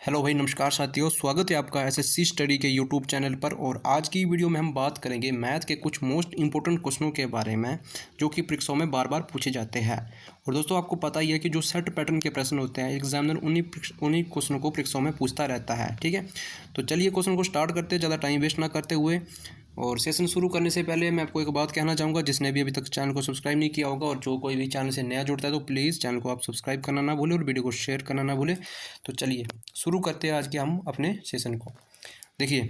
Hello भाई, नमस्कार साथियों। स्वागत है आपका एसएससी स्टडी के यूट्यूब चैनल पर। और आज की वीडियो में हम बात करेंगे मैथ के कुछ मोस्ट इंपॉर्टेंट क्वेश्चनों के बारे में जो कि परीक्षाओं में बार बार पूछे जाते हैं। और दोस्तों, आपको पता ही है कि जो सेट पैटर्न के प्रश्न होते हैं, एग्जामिनर उन्हीं क्वेश्चनों को परीक्षाओं में पूछता रहता है। ठीक है, तो चलिए क्वेश्चन को स्टार्ट करते हैं ज़्यादा टाइम वेस्ट ना करते हुए। और सेशन शुरू करने से पहले मैं आपको एक बात कहना चाहूँगा, जिसने भी अभी तक चैनल को सब्सक्राइब नहीं किया होगा और जो कोई भी चैनल से नया जुड़ता है तो प्लीज़ चैनल को आप सब्सक्राइब करना ना भूलें और वीडियो को शेयर करना ना भूलें। तो चलिए शुरू करते हैं आज के हम अपने सेशन को। देखिए,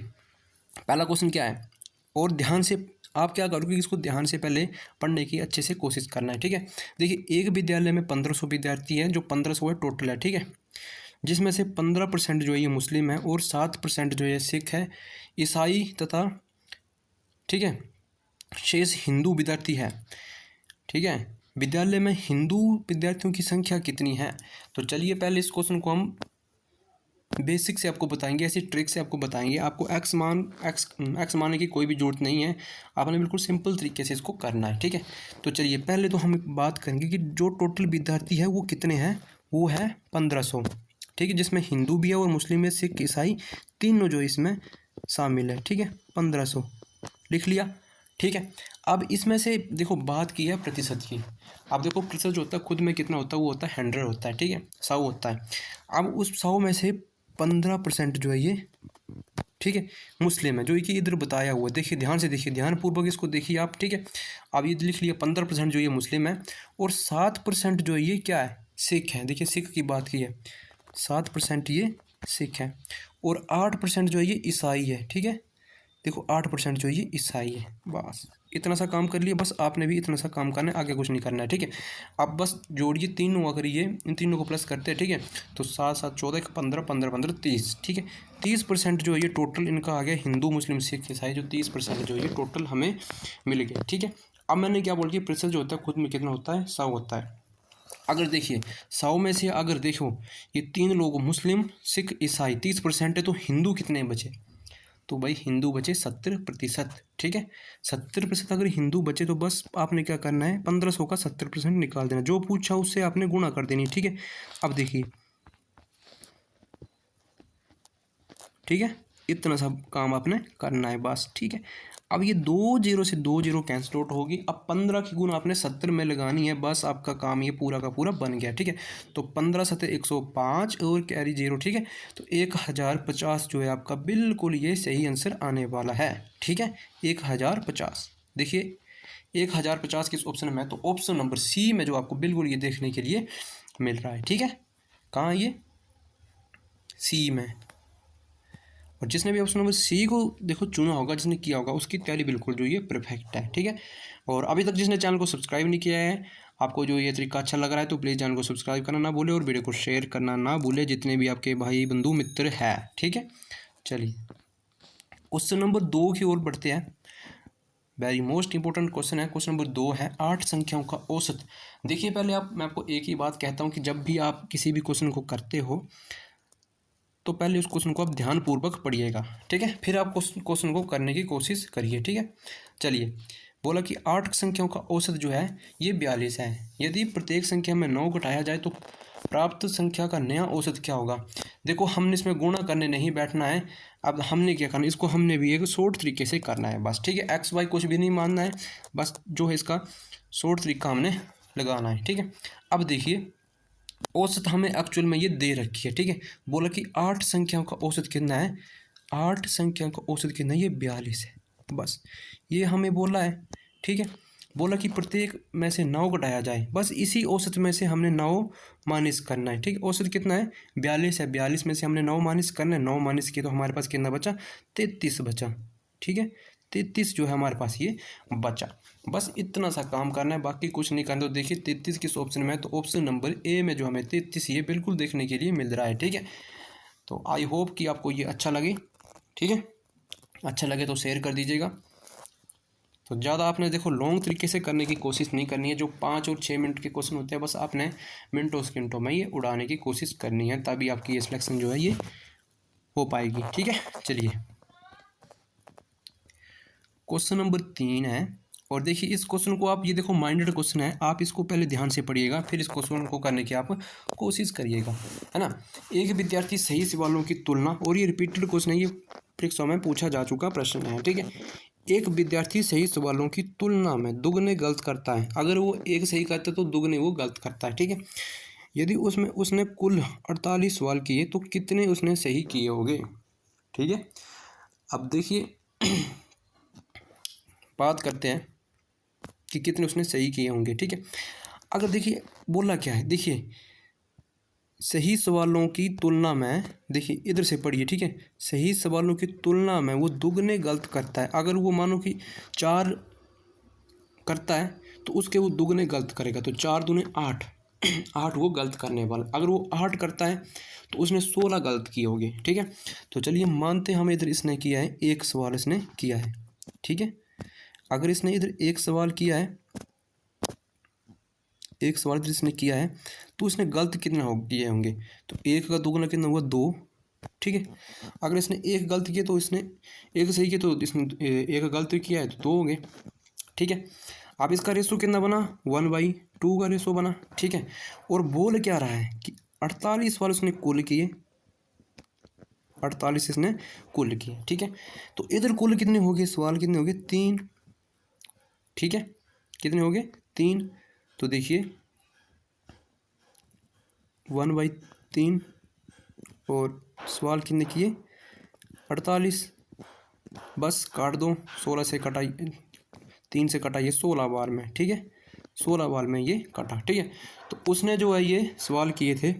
पहला क्वेश्चन क्या है, और ध्यान से आप क्या करोगे, इसको ध्यान से पहले पढ़ने की अच्छे से कोशिश करना है। ठीक है, देखिए एक विद्यालय में 1500 विद्यार्थी हैं, जो 1500 है टोटल है। ठीक है, जिसमें से 15% जो है ये मुस्लिम है और 7% जो है सिख है, ईसाई तथा ठीक है शेष हिंदू विद्यार्थी है। ठीक है, विद्यालय में हिंदू विद्यार्थियों की संख्या कितनी है? तो चलिए पहले इस क्वेश्चन को हम बेसिक से आपको बताएंगे, ऐसी ट्रिक से आपको बताएंगे। आपको एक्स मानने की कोई भी जरूरत नहीं है, आपने बिल्कुल सिंपल तरीके से इसको करना है। ठीक है, तो चलिए पहले तो हम बात करेंगे कि जो टोटल विद्यार्थी है वो कितने हैं। वो है 1500। ठीक है, जिसमें हिंदू भी है और मुस्लिम है, सिख ईसाई तीनों जो इसमें शामिल है। ठीक है, 1500 लिख लिया। ठीक है, अब इसमें से देखो बात की है प्रतिशत की। अब देखो प्रतिशत जो होता है खुद में कितना होता है, वो होता है 100 होता है। ठीक है, 100 होता है। अब उस 100 में से 15% जो है ये ठीक है मुस्लिम है, जो कि इधर बताया हुआ है। देखिए ध्यान से, देखिए ध्यानपूर्वक इसको देखिए आप। ठीक है, अब ये लिख लिया 15% जो ये मुस्लिम है और 7% जो है ये क्या है, सिख है। देखिए सिख की बात की है, 7% ये सिख है और 8% जो है ये ईसाई है। ठीक है, देखो 8% जो ये ईसाई है। बस इतना सा काम कर लिया, बस आपने भी इतना सा काम करना है, आगे कुछ नहीं करना है। ठीक है, अब बस जोड़िए तीनों, अगर ये इन तीनों को प्लस करते हैं। ठीक है, तो 7 7 14 15 15 15 30। ठीक है, 30% जो है ये टोटल इनका आ गया, हिंदू मुस्लिम सिख ईसाई जो 30% जो ये टोटल हमें मिल गया। ठीक है, अब मैंने क्या बोल दिया, प्रतिशत जो होता है खुद में कितना होता है, 100 होता है। अगर देखिए 100 में से अगर देखो ये तीन लोग मुस्लिम सिख ईसाई 30% है, तो हिंदू कितने बचे? तो भाई हिंदू बचे 70%। ठीक है, 70% अगर हिंदू बचे तो बस आपने क्या करना है, 1500 का 70% निकाल देना, जो पूछा उससे आपने गुणा कर देनी। ठीक है, अब देखिए ठीक है, इतना सब काम आपने करना है बस। ठीक है, अब ये 2 जीरो से 2 जीरो कैंसिल आउट होगी। अब 15 की गुण आपने 70 में लगानी है, बस आपका काम ये पूरा का पूरा बन गया। ठीक है, तो 15 7 105 और कैरी जीरो। ठीक है, तो 1050 जो है आपका बिल्कुल ये सही आंसर आने वाला है। ठीक है, 1050। देखिए 1050 किस ऑप्शन में है, तो ऑप्शन नंबर सी में जो आपको बिल्कुल ये देखने के लिए मिल रहा है। ठीक है, कहाँ ये, सी में। और जिसने भी ऑप्शन नंबर सी को देखो चुना होगा, जिसने किया होगा, उसकी तैयारी बिल्कुल जो ये परफेक्ट है। ठीक है, और अभी तक जिसने चैनल को सब्सक्राइब नहीं किया है, आपको जो ये तरीका अच्छा लग रहा है तो प्लीज़ चैनल को सब्सक्राइब करना ना भूले और वीडियो को शेयर करना ना भूले, जितने भी आपके भाई बंधु मित्र है। ठीक है, चलिए क्वेश्चन नंबर 2 की ओर बढ़ते हैं। वेरी मोस्ट इंपॉर्टेंट क्वेश्चन है। क्वेश्चन नंबर 2 है 8 संख्याओं का औसत। देखिए पहले मैं आपको एक ही बात कहता हूँ कि जब भी आप किसी भी क्वेश्चन को करते हो तो पहले उस क्वेश्चन को आप ध्यानपूर्वक पढ़िएगा। ठीक है, फिर आप क्वेश्चन को करने की कोशिश करिए। ठीक है, चलिए बोला कि 8 संख्याओं का औसत जो है ये 42 है। यदि प्रत्येक संख्या में 9 घटाया जाए तो प्राप्त संख्या का नया औसत क्या होगा? देखो हमने इसमें गुणा करने नहीं बैठना है। अब हमने क्या करना है, इसको हमने भी एक शॉर्ट तरीके से करना है बस। ठीक है, एक्स वाई कुछ भी नहीं मानना है, बस जो है इसका शॉर्ट तरीका हमने लगाना है। ठीक है, अब देखिए औसत हमें एक्चुअल में ये दे रखी है। ठीक है, बोला कि 8 संख्याओं का औसत कितना है, 8 संख्याओं का औसत कितना है, ये 42 है। बस ये हमें बोला है। ठीक है, बोला कि प्रत्येक में से 9 घटाया जाए, बस इसी औसत में से हमने 9 माइनस करना है। ठीक है, औसत कितना है, 42 है, 42 में से हमने 9 माइनस करना है। 9 माइनस किया तो हमारे पास कितना बचा, 33 बचा। ठीक है, 33 जो है हमारे पास ये बचा। बस इतना सा काम करना है, बाकी कुछ नहीं करना। तो देखिए 33 किस ऑप्शन में है, तो ऑप्शन नंबर ए में जो हमें 33 ये बिल्कुल देखने के लिए मिल रहा है। ठीक है, तो आई होप कि आपको ये अच्छा लगे। ठीक है, अच्छा लगे तो शेयर कर दीजिएगा। तो ज़्यादा आपने देखो लॉन्ग तरीके से करने की कोशिश नहीं करनी है। जो 5 और 6 मिनट के क्वेश्चन होते हैं, बस आपने मिनटों सेकंडों में ये उड़ाने की कोशिश करनी है, तभी आपकी ये सिलेक्शन जो है ये हो पाएगी। ठीक है, चलिए क्वेश्चन नंबर 3 है और देखिए इस क्वेश्चन को आप, ये देखो माइंडेड क्वेश्चन है, आप इसको पहले ध्यान से पढ़िएगा, फिर इस क्वेश्चन को करने की आप कोशिश करिएगा, है ना। एक विद्यार्थी सही सवालों की तुलना, और ये रिपीटेड क्वेश्चन है, ये परीक्षा में पूछा जा चुका प्रश्न है, ठीक है। एक विद्यार्थी सही सवालों की तुलना में दुगने गलत करता है। अगर वो एक सही करता है तो दुगने वो गलत करता है, ठीक है। यदि उसने कुल 48 सवाल किए तो कितने उसने सही किए होंगे, ठीक है। अब देखिए बात करते हैं कि कितने उसने सही किए होंगे, ठीक है। अगर देखिए बोला क्या है, देखिए सही सवालों की तुलना में, देखिए इधर से पढ़िए, ठीक है। सही सवालों की तुलना में वो दुगने गलत करता है। अगर वो मानो कि 4 करता है तो उसके वो दुगने गलत करेगा, तो 4 दूने 8 8 वो गलत करने वाला। अगर वो 8 करता है तो उसने 16 गलत किए होंगे, ठीक है। तो चलिए मानते हैं हम इधर इसने किया है, एक सवाल इसने किया है, ठीक है। अगर इसने इधर एक सवाल किया है, एक सवाल इधर इसने किया है, तो उसने गलत कितना किए होंगे, तो एक का दुगना कितना हुआ 2, ठीक है। अगर इसने एक गलत किया तो इसने एक सही किया, तो इसने एक गलत किया है तो 2 हो गए, ठीक है। अब इसका रेशो कितना बना, 1/2 का रेशो बना, ठीक है। और बोल क्या रहा है कि 48 सवाल उसने कुल किए, 48 इसने कुल किए, ठीक है। तो इधर कुल कितने हो गए, सवाल कितने हो गए, 3, ठीक है। कितने हो गए, 3। तो देखिए 1/3 और सवाल कितने किए, 48। बस काट दो, 16 से कटाई, 3 से कटाइए 16 बार में, ठीक है। 16 बार में ये कटा, ठीक है। तो उसने जो है ये सवाल किए थे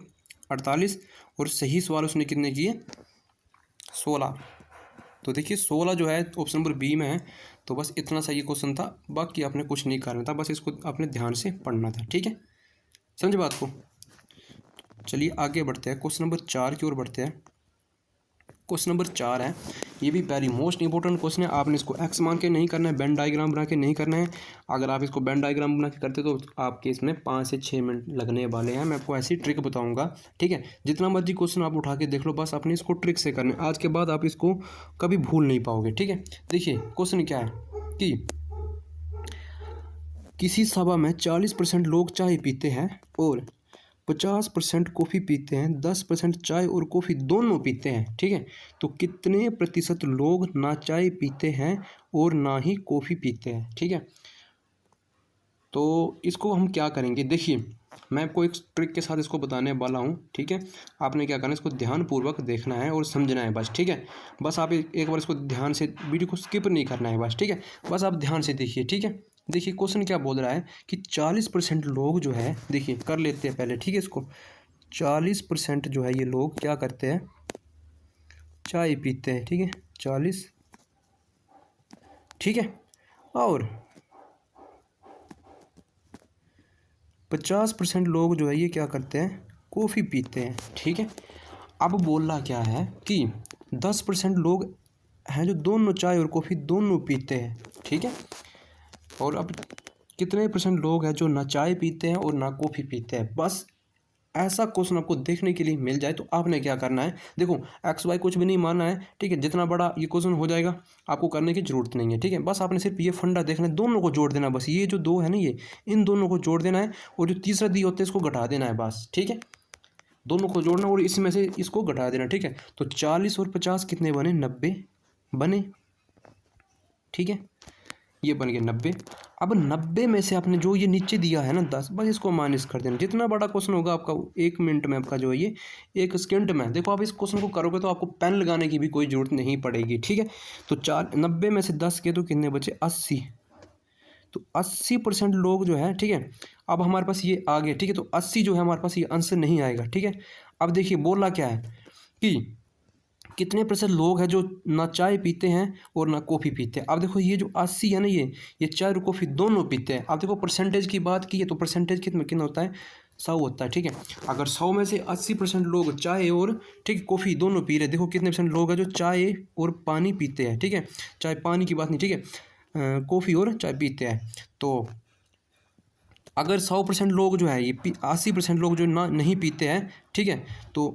48, और सही सवाल उसने कितने किए, 16। तो देखिए 16 जो है ऑप्शन नंबर बी में है। तो बस इतना सा ये क्वेश्चन था, बाकी आपने कुछ नहीं करना था, बस इसको आपने ध्यान से पढ़ना था, ठीक है। समझे बात को। चलिए आगे बढ़ते हैं, क्वेश्चन नंबर 4 की ओर बढ़ते हैं। क्वेश्चन नंबर 4 है, ये भी वेरी मोस्ट इंपॉर्टेंट क्वेश्चन है। आपने इसको एक्स मान के नहीं करना है, बेन डायग्राम बना के नहीं करना है। अगर आप इसको बेन डायग्राम बना के करते तो आपके इसमें 5 से 6 मिनट लगने वाले हैं। मैं आपको ऐसी ट्रिक बताऊंगा, ठीक है। जितना मर्जी क्वेश्चन आप उठा के देख लो, बस आपने इसको ट्रिक से करना है। आज के बाद आप इसको कभी भूल नहीं पाओगे, ठीक है। देखिए क्वेश्चन क्या है कि किसी सभा में 40% लोग चाय पीते हैं और 50% कॉफ़ी पीते हैं, 10% चाय और कॉफ़ी दोनों पीते हैं, ठीक है। तो कितने प्रतिशत लोग ना चाय पीते हैं और ना ही कॉफ़ी पीते हैं, ठीक है। तो इसको हम क्या करेंगे, देखिए मैं आपको एक ट्रिक के साथ इसको बताने वाला हूँ, ठीक है। आपने क्या करना है, इसको ध्यानपूर्वक देखना है और समझना है बस, ठीक है। बस आप एक बार इसको ध्यान से, वीडियो को स्किप नहीं करना है बस, ठीक है। बस आप ध्यान से देखिए, ठीक है। देखिए क्वेश्चन क्या बोल रहा है कि 40% लोग जो है, देखिए कर लेते हैं पहले, ठीक है। इसको 40% जो है ये लोग क्या करते हैं, चाय पीते हैं, ठीक है। 40, ठीक है। और 50% लोग जो है ये क्या करते हैं, कॉफ़ी पीते हैं, ठीक है। अब बोलना क्या है कि 10% लोग हैं जो दोनों चाय और कॉफ़ी दोनों पीते हैं, ठीक है। और अब कितने % लोग हैं जो ना चाय पीते हैं और ना कॉफ़ी पीते हैं। बस ऐसा क्वेश्चन आपको देखने के लिए मिल जाए तो आपने क्या करना है, देखो एक्स वाई कुछ भी नहीं मानना है, ठीक है। जितना बड़ा ये क्वेश्चन हो जाएगा आपको करने की ज़रूरत नहीं है, ठीक है। बस आपने सिर्फ ये फंडा देखना है, दोनों को जोड़ देना, बस ये जो 2 है ना, ये इन दोनों को जोड़ देना है, और जो तीसरा दी होते है इसको घटा देना है, बस, ठीक है। दोनों को जोड़ना और इसमें से इसको घटा देना, ठीक है। तो 40 और 50 कितने बने, 90 बने, ठीक है। ये बन गया 90। अब 90 में से आपने जो ये नीचे दिया है ना 10, बस इसको माइनस कर देना। जितना बड़ा क्वेश्चन होगा आपका 1 मिनट में, आपका जो है ये 1 सेकंड में, देखो आप इस क्वेश्चन को करोगे तो आपको पेन लगाने की भी कोई ज़रूरत नहीं पड़ेगी, ठीक है। तो 90 में से 10 के तो कितने बचे, 80। तो 80% लोग जो है, ठीक है। अब हमारे पास ये आ गया, ठीक है। तो 80 जो है हमारे पास ये आंसर नहीं आएगा, ठीक है। अब देखिए बोला क्या है कि कितने % लोग हैं जो ना चाय पीते हैं और ना कॉफ़ी पीते हैं। अब देखो ये जो 80 है ना, ये चाय और कॉफ़ी दोनों पीते हैं। अब देखो परसेंटेज की बात की है तो परसेंटेज कितना होता है, 100 होता है, ठीक है। अगर 100 में से 80% लोग चाय और, ठीक, कॉफ़ी दोनों पी रहे, देखो कितने % लोग हैं जो चाय और पानी पीते हैं, ठीक है। चाय पानी की बात नहीं, ठीक है, कॉफ़ी और चाय पीते हैं। तो अगर 100% लोग जो है ये 80% लोग जो ना नहीं पीते हैं, ठीक है। तो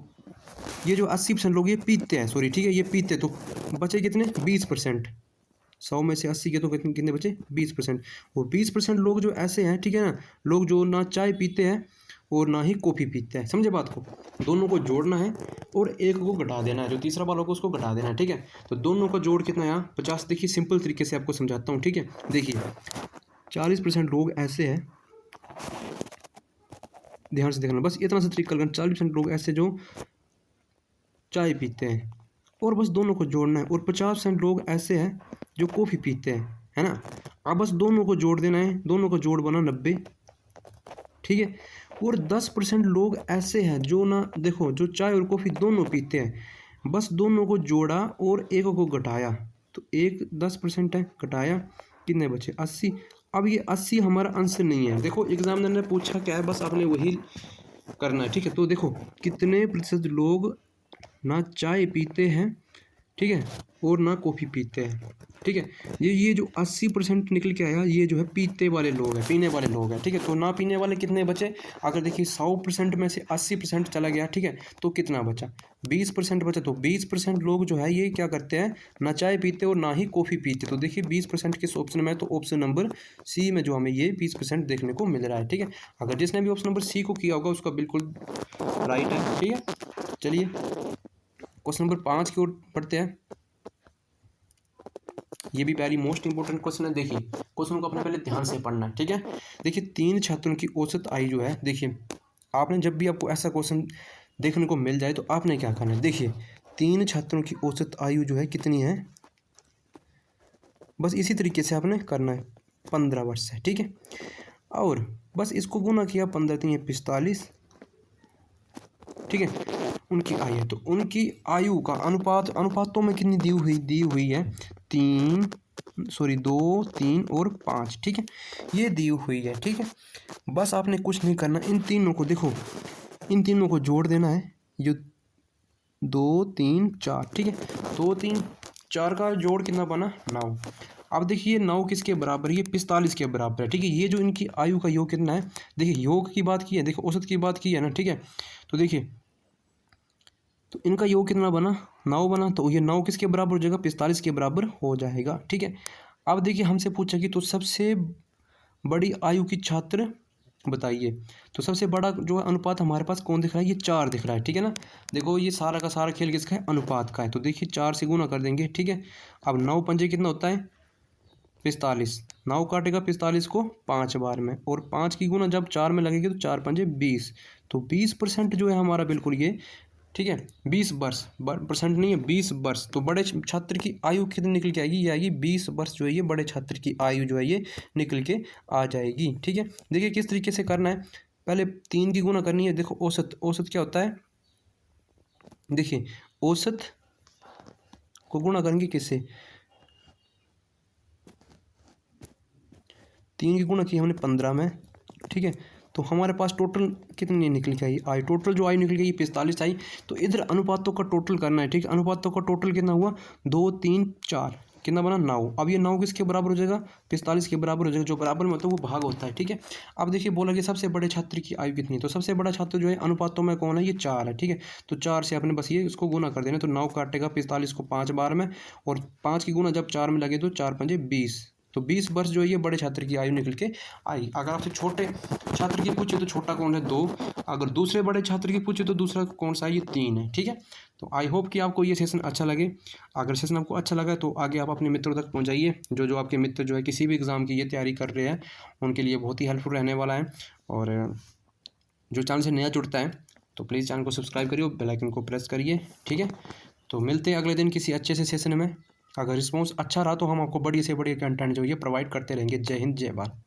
ये जो 80% लोग ये पीते हैं, सॉरी, ठीक है, ये पीते, तो बचे कितने, 20%, 100 में से 80 के तो कितने कितने बचे 20%। और 20% लोग जो ऐसे हैं, ठीक है ना, लोग जो ना चाय पीते हैं और ना ही कॉफ़ी पीते हैं। समझे बात को? दोनों को जोड़ना है और एक को घटा देना है, जो तीसरा वाला होगा उसको घटा देना है, ठीक है। तो दोनों का जोड़ कितना है यहाँ 50। देखिए सिंपल तरीके से आपको समझाता हूँ, ठीक है। देखिए 40% लोग ऐसे हैं, ध्यान से देखना, बस इतना सा तरीका करना। 40% लोग ऐसे जो चाय पीते हैं और बस दोनों को जोड़ना है। और 50% लोग ऐसे हैं जो कॉफ़ी पीते हैं, है ना। अब बस दोनों को जोड़ देना है, दोनों का जोड़ बना 90, ठीक है। और 10% लोग ऐसे हैं जो ना देखो जो चाय और कॉफ़ी दोनों पीते हैं, बस दोनों को जोड़ा और एक को घटाया, तो एक 10% है, घटाया कितने बचे 80। अब ये 80 हमारा आंसर नहीं है। देखो एग्जामिनर ने पूछा क्या है, बस आपने वही करना है, ठीक है। तो देखो कितने प्रतिशत लोग ना चाय पीते हैं, ठीक है, और ना कॉफ़ी पीते हैं, ठीक है। ये जो 80% निकल के आया, ये जो है पीते वाले लोग हैं, पीने वाले लोग हैं, ठीक है। तो ना पीने वाले कितने बचे? अगर देखिए 100% में से 80% चला गया, ठीक है, तो कितना बचा 20% बचा। तो 20% लोग जो है ये क्या करते हैं, ना चाय पीते और ना ही कॉफ़ी पीते। तो देखिए 20% किस ऑप्शन में है, तो ऑप्शन नंबर सी में जो हमें ये 20% देखने को मिल रहा है, ठीक है। अगर जिसने भी ऑप्शन नंबर सी को किया होगा उसका बिल्कुल राइट है, ठीक है। चलिए क्वेश्चन नंबर 5 की ओर पढ़ते हैं। ये भी प्यारी मोस्ट इंपोर्टेंट क्वेश्चन है। देखिए क्वेश्चन को अपने पहले ध्यान से पढ़ना है, ठीक है। देखिए 3 छात्रों की औसत आयु जो है, देखिए आपने जब भी आपको ऐसा क्वेश्चन देखने को मिल जाए तो आपने क्या करना है। देखिए 3 छात्रों की औसत आयु जो है कितनी है, बस इसी तरीके से आपने करना है, 15 वर्ष है, ठीक है। और बस इसको गुना किया 15 3 45, ठीक है। उनकी आयु, तो उनकी आयु का अनुपातों में कितनी दी हुई है 2 3 और 5, ठीक है, ये दी हुई है, ठीक है। बस आपने कुछ नहीं करना, इन तीनों को देखो, इन तीनों को जोड़ देना है, ये 2 3 4, ठीक है। 2 3 4 का जोड़ कितना बना 9। अब देखिए 9 किसके बराबर है, ये 45 के बराबर है, ठीक है। ये जो इनकी आयु का योग कितना है, देखिए योग की बात की है, देखो औसत की बात की है ना, ठीक है। तो देखिए तो इनका योग कितना बना 9 बना, तो ये 9 किसके बराबर हो जाएगा 45 के बराबर हो जाएगा, ठीक है। अब देखिए हमसे पूछा कि तो सबसे बड़ी आयु की छात्र बताइए। तो सबसे बड़ा जो है अनुपात हमारे पास कौन दिख रहा है, ये 4 दिख रहा है, ठीक है ना। देखो ये सारा का सारा खेल किसका है, अनुपात का है। तो देखिए 4 से गुना कर देंगे, ठीक है। अब 9 पंजे कितना होता है 45, 9 काटेगा 45 को 5 बार में, और 5 की गुना जब 4 में लगेगी तो 4 पंजे 20। तो 20% जो है हमारा बिल्कुल ये, ठीक है। 20 वर्ष, परसेंट नहीं है 20 वर्ष। तो बड़े छात्र की आयु कितनी निकल के आएगी, ये आएगी 20 वर्ष जो है ये बड़े छात्र की आयु जो है ये निकल के आ जाएगी, ठीक है। देखिए किस तरीके से करना है, पहले 3 की गुना करनी है। देखो औसत, औसत क्या होता है, देखिए औसत को गुना करेंगे किससे, 3 की गुना की हमने 15 में, ठीक है। तो हमारे पास टोटल कितनी निकल के आई, टोटल जो आई निकल गई 45 आई। तो इधर अनुपातों का टोटल करना है, ठीक है। अनुपातों का टोटल कितना हुआ 2 3 4, कितना बना 9। अब ये 9 किसके बराबर हो जाएगा 45 के बराबर हो जाएगा, जो बराबर में होता है वो भाग होता है, ठीक है। अब देखिए बोला कि सबसे बड़े छात्र की आयु कितनी है, तो सबसे बड़ा छात्र जो है अनुपातों में कौन है, ये 4 है, ठीक है। तो 4 से आपने बस ये इसको गुना कर देना, तो 9 काटेगा 45 को 5 बार में, और 5 की गुना जब 4 में लगे तो 4 पंजे 20। तो 20 वर्ष जो है ये बड़े छात्र की आयु निकल के आई। अगर आपसे छोटे छात्र की पूछे तो छोटा कौन है 2, अगर दूसरे बड़े छात्र की पूछे तो दूसरा कौन सा है, ये 3 है, ठीक है। तो आई होप कि आपको ये सेशन अच्छा लगे। अगर सेशन आपको अच्छा लगा तो आगे आप अपने मित्रों तक पहुंचाइए, जो आपके मित्र जो है किसी भी एग्ज़ाम की ये तैयारी कर रहे हैं उनके लिए बहुत ही हेल्पफुल रहने वाला है। और जो चैनल से नया जुड़ता है तो प्लीज़ चैनल को सब्सक्राइब करिए और बेल आइकन को प्रेस करिए, ठीक है। तो मिलते हैं अगले दिन किसी अच्छे से सेशन में। अगर रिस्पॉन्स अच्छा रहा तो हम आपको बड़ी से बड़ी कंटेंट जो ये प्रोवाइड करते रहेंगे। जय हिंद, जय भारत।